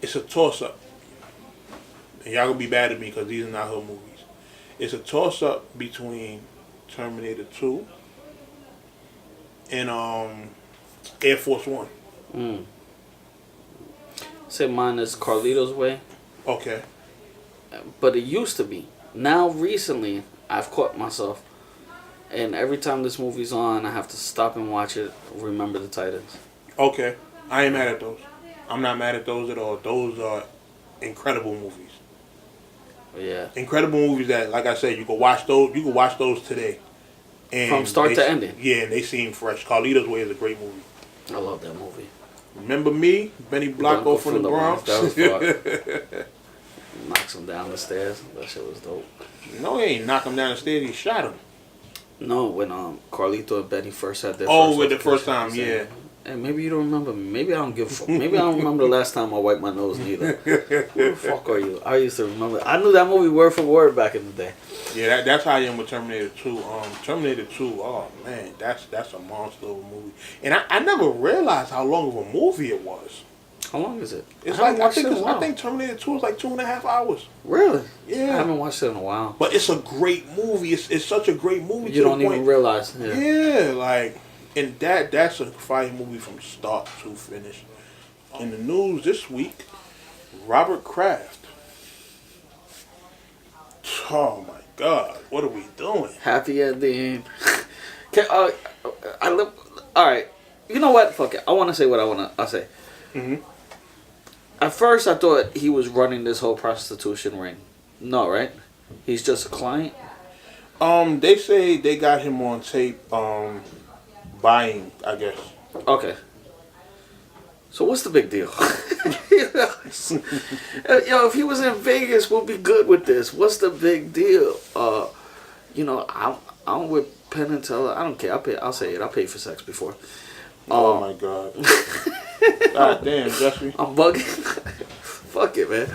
It's a toss-up. And y'all gonna be bad at me because these are not her movies. It's a toss-up between Terminator 2 and Air Force One. Say mine is Carlito's Way. Okay. But it used to be. Now, recently, I've caught myself. And every time this movie's on, I have to stop and watch it, remember the Titans. Okay. I ain't mad at those. I'm not mad at those at all. Those are incredible movies. Yeah. Incredible movies that, like I said, you can watch those. You can watch those today. And from start to ending. Yeah, and they seem fresh. Carlito's Way is a great movie. I love that movie. Remember Me? Benny Blanco from the Bronx. That was fun. Knocks him down the stairs. That shit was dope. No, he ain't knock him down the stairs. He shot him. No, when Carlito and Benny first had their first time, yeah. And maybe you don't remember me. Maybe I don't give a fuck. Maybe I don't remember the last time I wiped my nose neither. Who the fuck are you? I used to remember. I knew that movie word for word back in the day. Yeah, that's how I am with Terminator 2. Terminator 2, oh man, that's a monster of a movie. And I never realized how long of a movie it was. How long is it? It's I think Terminator 2 is like 2.5 hours. Really? Yeah. I haven't watched it in a while. But it's a great movie. It's such a great movie. You don't even realize. Yeah, like, and that's a fire movie from start to finish. In the news this week, Robert Kraft. Oh my God, what are we doing? Happy ending. All right. You know what? Fuck it. I want to say what I say. Mm-hmm. At first, I thought he was running this whole prostitution ring. No, right? He's just a client. They say they got him on tape. Buying, I guess. Okay. So what's the big deal? Yo, if he was in Vegas, we'll be good with this. What's the big deal? I'm with Penn and Teller. I don't care. I'll say it. I paid for sex before. Oh my God. God damn, Jesse. I'm bugging. Fuck it, man.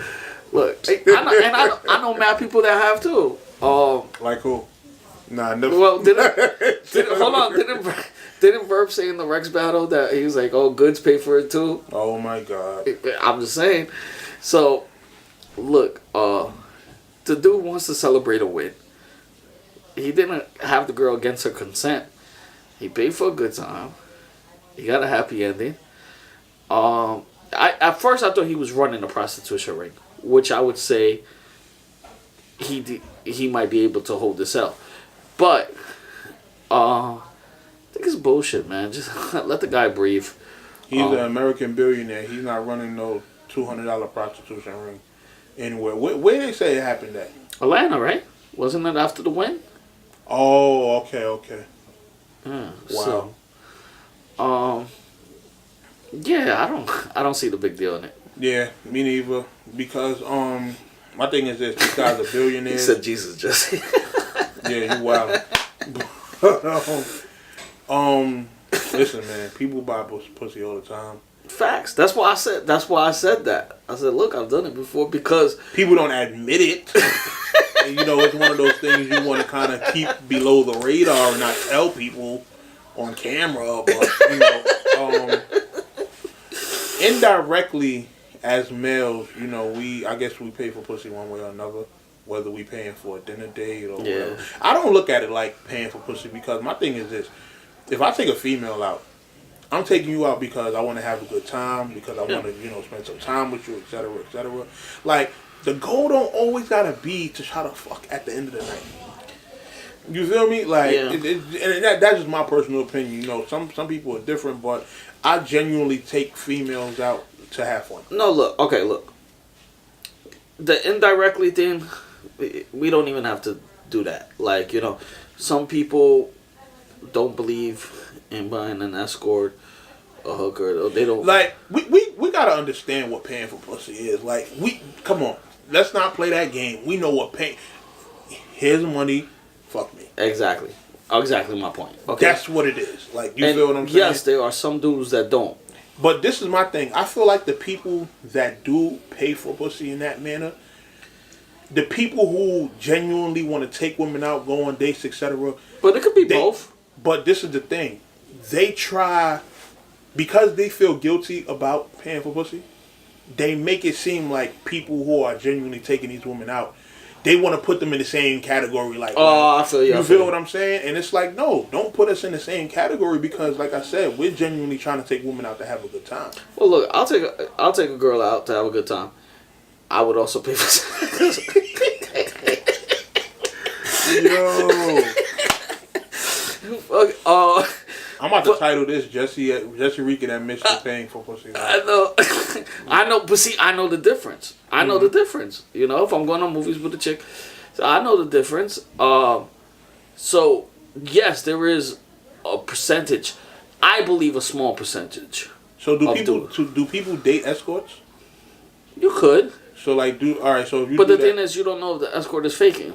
Look, I know mad people that have too. Like who? Nah, never. Well, hold on. Didn't Verb say in the Rex battle that he was like, "Oh, goods pay for it too"? Oh my God. I'm just saying. So, look, the dude wants to celebrate a win. He didn't have the girl against her consent. He paid for a good time. He got a happy ending. At first I thought he was running a prostitution ring, which I would say he might be able to hold this out. But I think it's bullshit, man. Just let the guy breathe. He's an American billionaire. He's not running no $200 prostitution ring anywhere. Where they say it happened at? Atlanta, right? Wasn't it after the win? Oh, okay. Yeah. Wow. So, I don't see the big deal in it. Yeah, me neither. Because my thing is this: these guys are billionaires. He said Jesus, Jesse. Yeah, you wild. Listen, man. People buy pussy all the time. Facts. That's why I said that. I said, look, I've done it before because people don't admit it. And, it's one of those things you want to kind of keep below the radar and not tell people on camera. But indirectly, as males, I guess we pay for pussy one way or another. Whether we paying for a dinner date or whatever. I don't look at it like paying for pussy because my thing is this. If I take a female out, I'm taking you out because I want to have a good time, because I want to, spend some time with you, etc., etc. Like, the goal don't always got to be to try to fuck at the end of the night. You feel me? Like, and that's just my personal opinion. Some people are different, but I genuinely take females out to have fun. No, look. The indirectly thing, we don't even have to do that. Like, some people don't believe in buying an escort, a hooker. They don't. Like, we gotta understand what paying for pussy is. Like, come on. Let's not play that game. We know what paying. Here's money. Fuck me. Exactly my point. Okay. That's what it is. Like, you feel what I'm saying? Yes, there are some dudes that don't. But this is my thing. I feel like the people that do pay for pussy in that manner, the people who genuinely want to take women out, go on dates, etc. But it could be both. But this is the thing. They try, because they feel guilty about paying for pussy, they make it seem like people who are genuinely taking these women out, they want to put them in the same category. Like, I feel you. You feel what I'm saying? And it's like, no, don't put us in the same category because, like I said, we're genuinely trying to take women out to have a good time. Well, look, I'll take a girl out to have a good time. I would also pay for sex. Yo. I'm about to title this Jesse Rican admits to paying for pussy. I know, but see, I know the difference. I know the difference. If I'm going on movies with a chick, so I know the difference. So yes, there is a percentage. I believe a small percentage. So do people date escorts? You could. So like, all right. So if you but the thing is, you don't know if the escort is faking.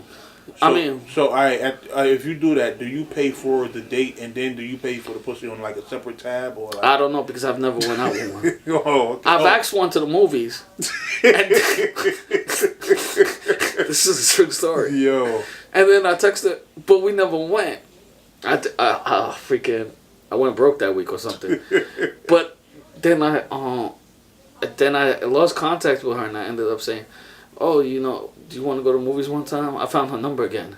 So if you do that, do you pay for the date and then do you pay for the pussy on like a separate tab or? Like... I don't know because I've never went out with one. Okay. I've asked one to the movies. And this is a true story. Yo. And then I texted, but we never went. I went broke that week or something. But then I lost contact with her and I ended up saying, "Oh, do you want to go to movies one time?" I found her number again.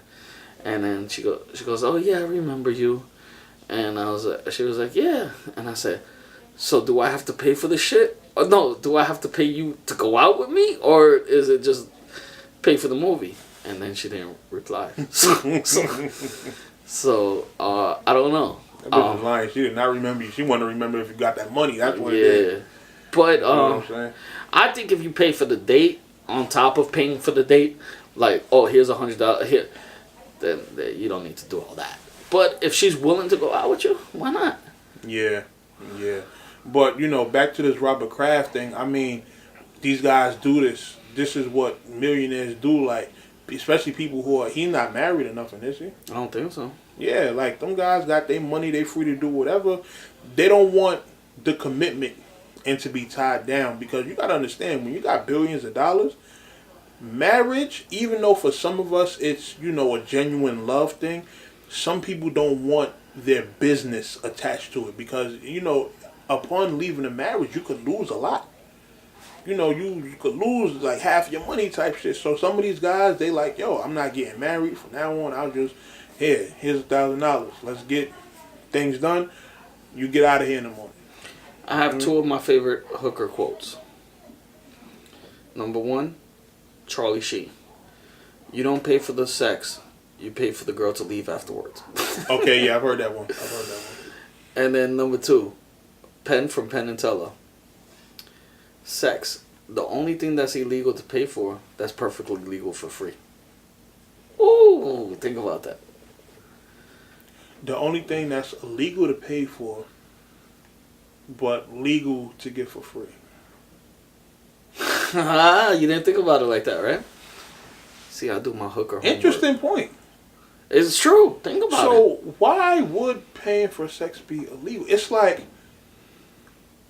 And then she goes, "Oh yeah, I remember you." And she was like, "Yeah." And I said, "So do I have to pay for the shit? Or no, do I have to pay you to go out with me? Or is it just pay for the movie?" And then she didn't reply. So I don't know. That bitch was lying. She did not remember you. She wanted to remember if you got that money. That's what it is. But I think if you pay for the date, on top of paying for the date, like, oh, here's $100 here, then you don't need to do all that. But if she's willing to go out with you, why not? Yeah. But, back to this Robert Kraft thing, I mean, these guys do this. This is what millionaires do, like, especially people who are, he's not married or nothing, is he? I don't think so. Yeah, like, them guys got their money, they free to do whatever. They don't want the commitment and to be tied down, because you got to understand, when you got billions of dollars, marriage, even though for some of us it's, a genuine love thing, some people don't want their business attached to it, because, upon leaving a marriage, you could lose a lot. You could lose like half your money type shit. So some of these guys, they like, yo, I'm not getting married from now on. I'll just, here's $1,000. Let's get things done. You get out of here in the morning. I have two of my favorite hooker quotes. Number one, Charlie Sheen. You don't pay for the sex. You pay for the girl to leave afterwards. Okay, yeah, I've heard that one. And then number two, Penn from Penn and Teller. Sex. The only thing that's illegal to pay for, that's perfectly legal for free. Ooh, think about that. The only thing that's illegal to pay for, but legal to get for free. You didn't think about it like that, right? See, I do my hooker homework. Interesting point. It's true. Think about it. So why would paying for sex be illegal? It's like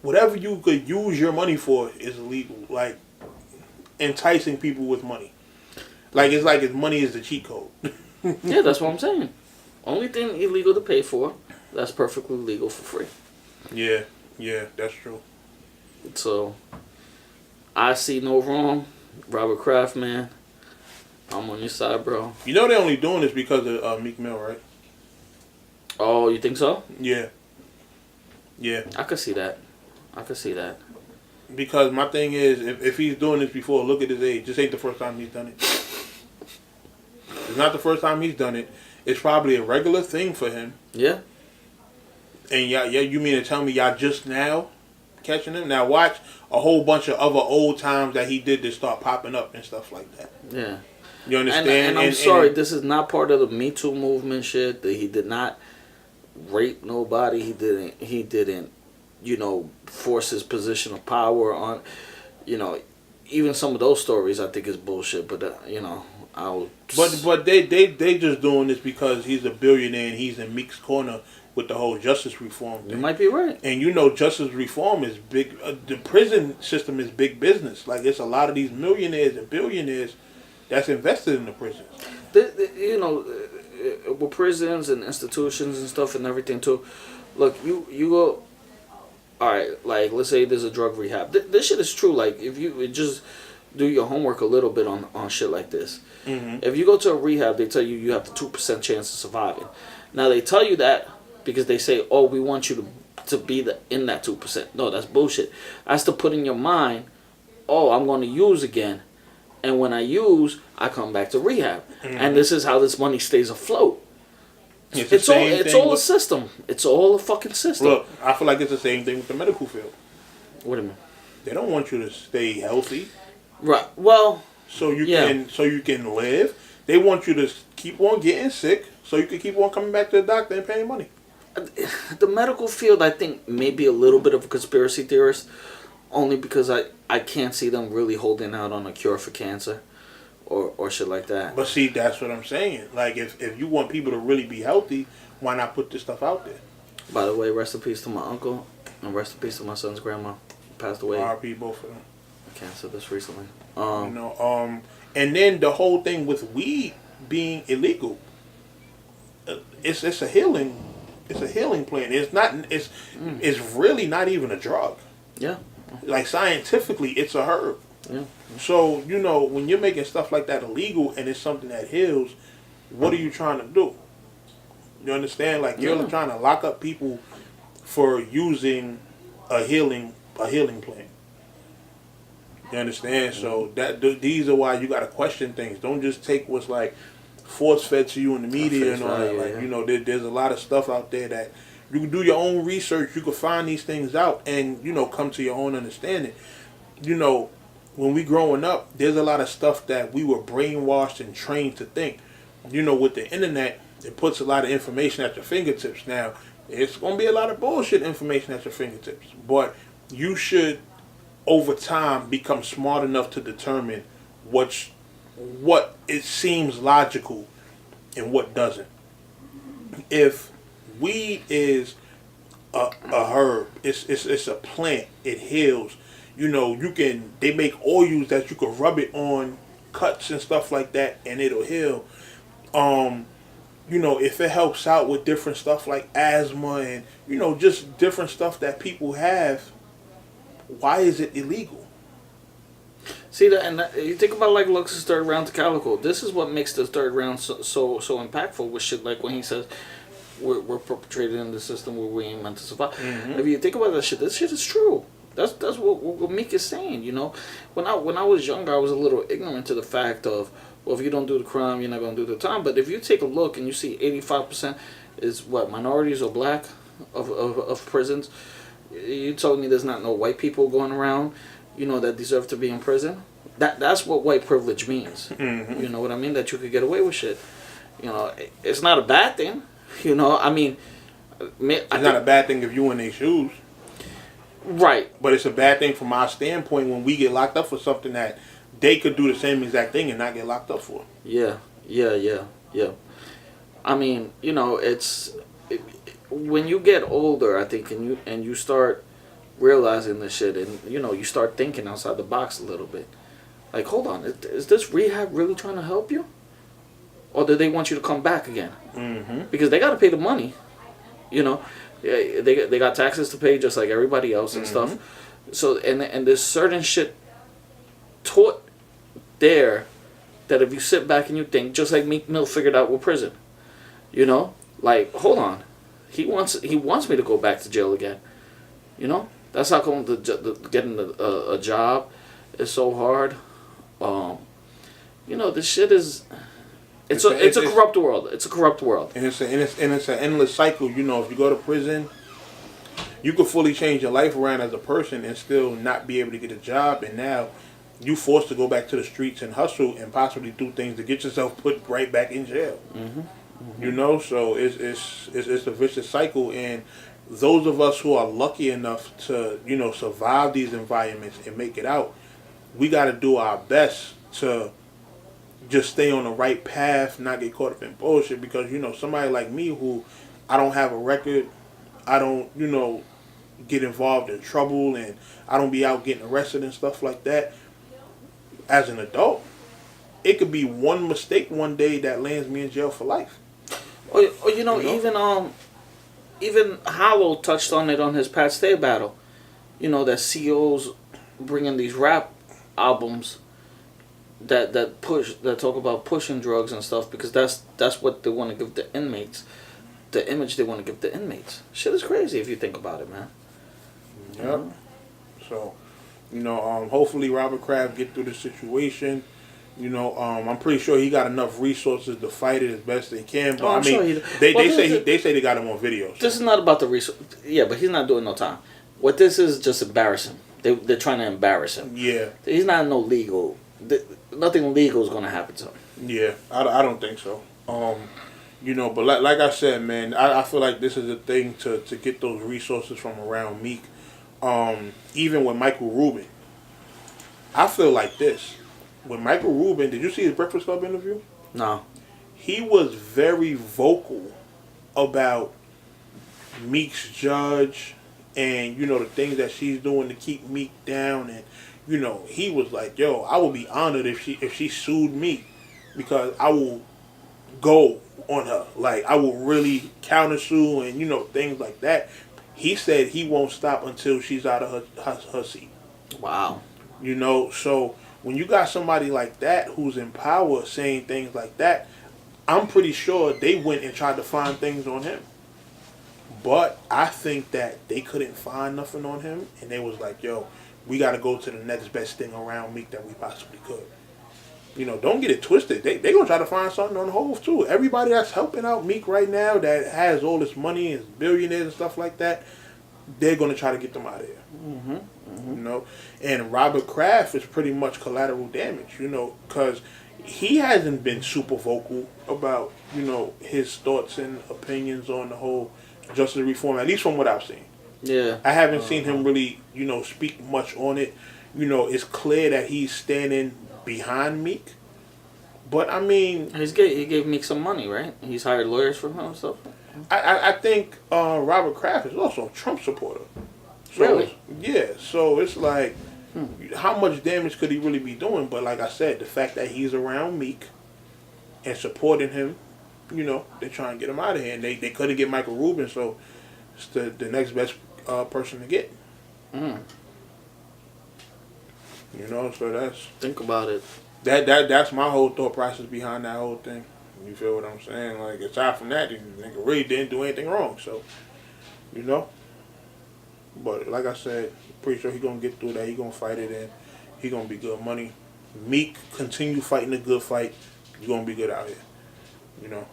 whatever you could use your money for is illegal. Like enticing people with money. Like it's money is the cheat code. Yeah, that's what I'm saying. Only thing illegal to pay for, that's perfectly legal for free. Yeah, that's true. So I see no wrong. Robert Kraft, man. I'm on your side, bro. They're only doing this because of Meek Mill, right? Oh, you think so? Yeah. I could see that. Because my thing is, if he's doing this before, look at his age. This ain't the first time he's done it. It's not the first time he's done it. It's probably a regular thing for him. Yeah. And you mean to tell me y'all just now catching him? Now watch a whole bunch of other old times that he did to start popping up and stuff like that. Yeah. You understand? And I'm sorry, this is not part of the Me Too movement shit. That he did not rape nobody. He didn't, force his position of power on, even some of those stories I think is bullshit. But But they just doing this because he's a billionaire and he's in Meek's corner with the whole justice reform thing. You might be right. And justice reform is big. The prison system is big business. Like it's a lot of these millionaires and billionaires that's invested in the prisons. With prisons and institutions and stuff and everything too. Look, you go. All right, like let's say there's a drug rehab. This shit is true. Like if you just do your homework a little bit on shit like this. Mm-hmm. If you go to a rehab, they tell you have the 2% chance of surviving. Now they tell you that because they say, oh, we want you to be in that 2%. No, that's bullshit. That's to put in your mind, oh, I'm going to use again. And when I use, I come back to rehab. Mm-hmm. And this is how this money stays afloat. It's all a system. It's all a fucking system. Look, I feel like it's the same thing with the medical field. What do you mean? They don't want you to stay healthy. Right. Well, so you can live. They want you to keep on getting sick so you can keep on coming back to the doctor and paying money. The medical field, I think, may be a little bit of a conspiracy theorist, only because I can't see them really holding out on a cure for cancer or shit like that. But see, that's what I'm saying. Like, if you want people to really be healthy, why not put this stuff out there? By the way, rest in peace to my uncle, and rest in peace to my son's grandma. Passed away. R.I.P. both of them. Cancer this recently. And then the whole thing with weed being illegal. It's a healing. It's a healing plan. It's not. It's really not even a drug. Yeah. Like scientifically, it's a herb. Yeah. So when you're making stuff like that illegal and it's something that heals, what are you trying to do? You understand? Like you're trying to lock up people for using a healing plan. You understand? So these are why you got to question things. Don't just take what's like force fed to you in the media and all that. Like there's a lot of stuff out there that you can do your own research. You can find these things out and come to your own understanding. when we growing up, there's a lot of stuff that we were brainwashed and trained to think. You know, with the internet, it puts a lot of information at your fingertips. Now, it's going to be a lot of bullshit information at your fingertips. But you should, over time, become smart enough to determine what it seems logical and what doesn't. If weed is a herb, it's a plant, it heals. You know, they make oils that you can rub it on cuts and stuff like that, and it'll heal. You know, if it helps out with different stuff like asthma and, you know, just different stuff that people have, why is it illegal? See, you think about like Lux's third round to Calico. This is what makes the third round so impactful with shit like when he says we're perpetrated in the system where we ain't meant to survive. Mm-hmm. If you think about that shit, this shit is true. That's what Meek is saying, you know. When I was younger, I was a little ignorant to the fact of, well, if you don't do the crime, you're not going to do the time. But if you take a look and you see 85% is what, minorities or black of prisons, you told me there's not no white people going around, you know, that deserve to be in prison. That's what white privilege means. Mm-hmm. You know what I mean? That you could get away with shit. You know, it's not a bad thing. You know, I mean, it's not a bad thing if you in their shoes. Right. But it's a bad thing from our standpoint when we get locked up for something that they could do the same exact thing and not get locked up for. Yeah. I mean, you know, when you get older, I think, and you start realizing this shit, and, you know, you start thinking outside the box a little bit. Like, hold on, is this rehab really trying to help you? Or do they want you to come back again? Mm-hmm. Because they got to pay the money, you know. They got taxes to pay just like everybody else and stuff. So and there's certain shit taught there that if you sit back and you think, just like Meek Mill figured out with prison, you know, like, hold on, he wants me to go back to jail again, you know. That's how come getting a job is so hard. You know, this shit is. It's a corrupt world. It's a corrupt world. And it's an endless cycle. You know, if you go to prison, you could fully change your life around as a person and still not be able to get a job. And now you forced to go back to the streets and hustle and possibly do things to get yourself put right back in jail. Mm-hmm. Mm-hmm. You know, so it's a vicious cycle. And those of us who are lucky enough to, you know, survive these environments and make it out, we got to do our best to just stay on the right path, not get caught up in bullshit. Because, you know, somebody like me who I don't have a record, I don't, you know, get involved in trouble, and I don't be out getting arrested and stuff like that. As an adult, it could be one mistake one day that lands me in jail for life. Or you know, even Hollow touched on it on his Pat Stay battle. You know, that CEOs bringing these rap albums that talk about pushing drugs and stuff, because that's what they want to give the inmates, the image they want to give the inmates. Shit is crazy if you think about it, man. Yep. Mm-hmm. So, you know, hopefully Robert Kraft get through the situation. You know, I'm pretty sure he got enough resources to fight it as best they can. But I mean, sure they say they got him on video. So. This is not about the resource. Yeah, but he's not doing no time. What this is just embarrassing. They're trying to embarrass him. Yeah. He's not no legal. Nothing legal is going to happen to him. Yeah, I don't think so. You know, but like I said, man, I feel like this is a thing to get those resources from around Meek. Even with Michael Rubin, I feel like this. With Michael Rubin, did you see his Breakfast Club interview? No. He was very vocal about Meek's judge and, you know, the things that she's doing to keep Meek down. And, you know, he was like, yo, I would be honored if she sued me, because I will go on her. Like, I will really countersue and, you know, things like that. He said he won't stop until she's out of her seat. Wow. You know, so when you got somebody like that who's in power saying things like that, I'm pretty sure they went and tried to find things on him. But I think that they couldn't find nothing on him, and they was like, yo, we got to go to the next best thing around Meek that we possibly could. You know, don't get it twisted. They going to try to find something on Hove, too. Everybody that's helping out Meek right now that has all this money and is billionaires and stuff like that, they're going to try to get them out of here. You know, and Robert Kraft is pretty much collateral damage. You know, because he hasn't been super vocal about, you know, his thoughts and opinions on the whole justice reform, at least from what I've seen. Yeah. I haven't seen him really, you know, speak much on it. You know, it's clear that he's standing behind Meek. But, I mean... He gave Meek some money, right? He's hired lawyers for him and stuff. I think Robert Kraft is also a Trump supporter. So, really? Yeah. So, it's like... How much damage could he really be doing? But like I said, the fact that he's around Meek and supporting him, you know, they're trying to get him out of here. And they couldn't get Michael Rubin, so it's the next best person to get. You know, so that's... Think about it. That's my whole thought process behind that whole thing. You feel what I'm saying? Like, aside from that, the nigga really didn't do anything wrong. So, you know. But like I said, pretty sure he gonna get through that. He gonna fight it, and he gonna be good money. Meek continue fighting a good fight. You gonna be good out here. You know.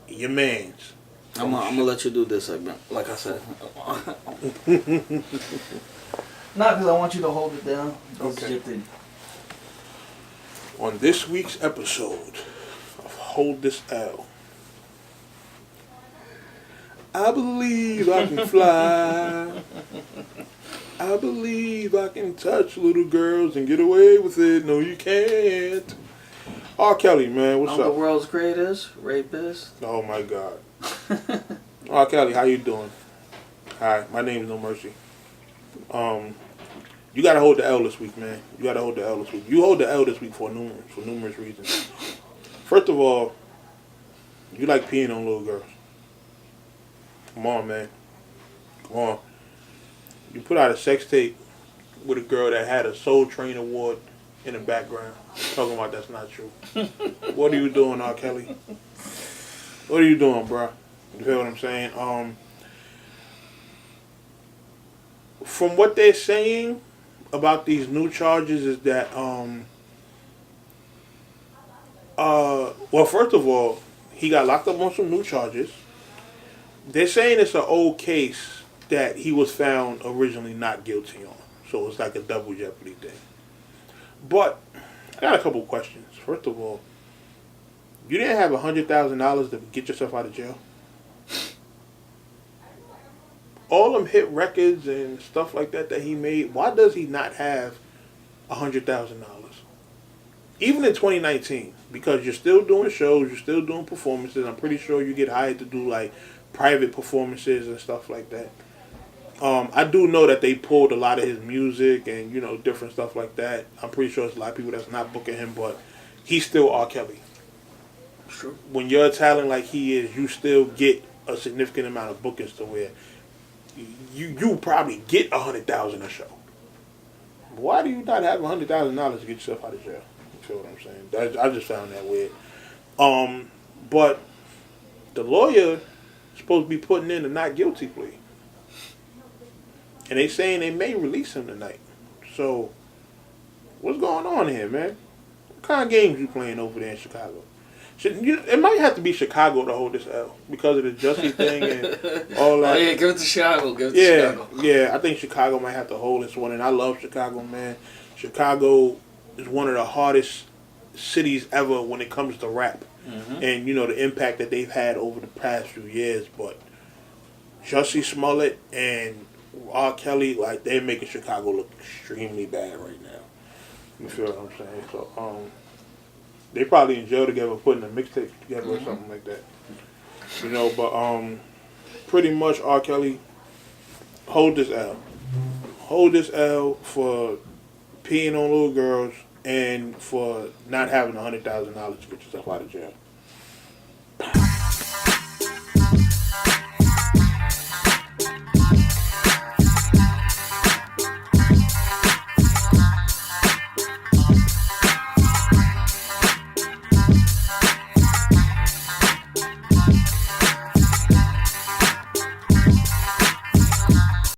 Your man's. I'm gonna let you do this segment, like I said. Not because I want you to hold it down. Okay. On this week's episode of Hold This L, I believe I can fly. I believe I can touch little girls and get away with it. No, you can't. R. Kelly, man, what's up? I'm the world's greatest rapist. Oh, my God. R. Kelly, how you doing? Hi, my name is No Mercy. You got to hold the L this week, man. You got to hold the L this week. You hold the L this week for numerous reasons. First of all, you like peeing on little girls. Come on, man. Come on. You put out a sex tape with a girl that had a Soul Train award in the background. Talking about that's not true. What are you doing, R. Kelly? What are you doing, bro? You feel what I'm saying? From what they're saying about these new charges is that, well, first of all, he got locked up on some new charges. They're saying it's an old case that he was found originally not guilty on. So it's like a double jeopardy thing. But I got a couple questions. First of all, you didn't have $100,000 to get yourself out of jail? All them hit records and stuff like that he made, why does he not have $100,000? Even in 2019, because you're still doing shows, you're still doing performances. I'm pretty sure you get hired to do like private performances and stuff like that. I do know that they pulled a lot of his music and, you know, different stuff like that. I'm pretty sure there's a lot of people that's not booking him, but he's still R. Kelly. True. When you're a talent like he is, you still get a significant amount of bookings to where you probably get $100,000 a show. Why do you not have $100,000 to get yourself out of jail? You feel what I'm saying? I just found that weird. But the lawyer is supposed to be putting in a not guilty plea. And they saying they may release him tonight. So, what's going on here, man? What kind of games you playing over there in Chicago? It might have to be Chicago to hold this L because of the Jussie thing and all that. Oh, yeah, give it to Chicago. Chicago. Yeah, I think Chicago might have to hold this one. And I love Chicago, man. Chicago is one of the hardest cities ever when it comes to rap. Mm-hmm. And, you know, the impact that they've had over the past few years. But Jussie Smollett and R. Kelly, like, they're making Chicago look extremely bad right now. You feel what I'm saying? So, they probably in jail together, putting a mixtape together or something like that. You know, but pretty much R. Kelly, hold this L. Hold this L for peeing on little girls and for not having $100,000 to get yourself out of jail.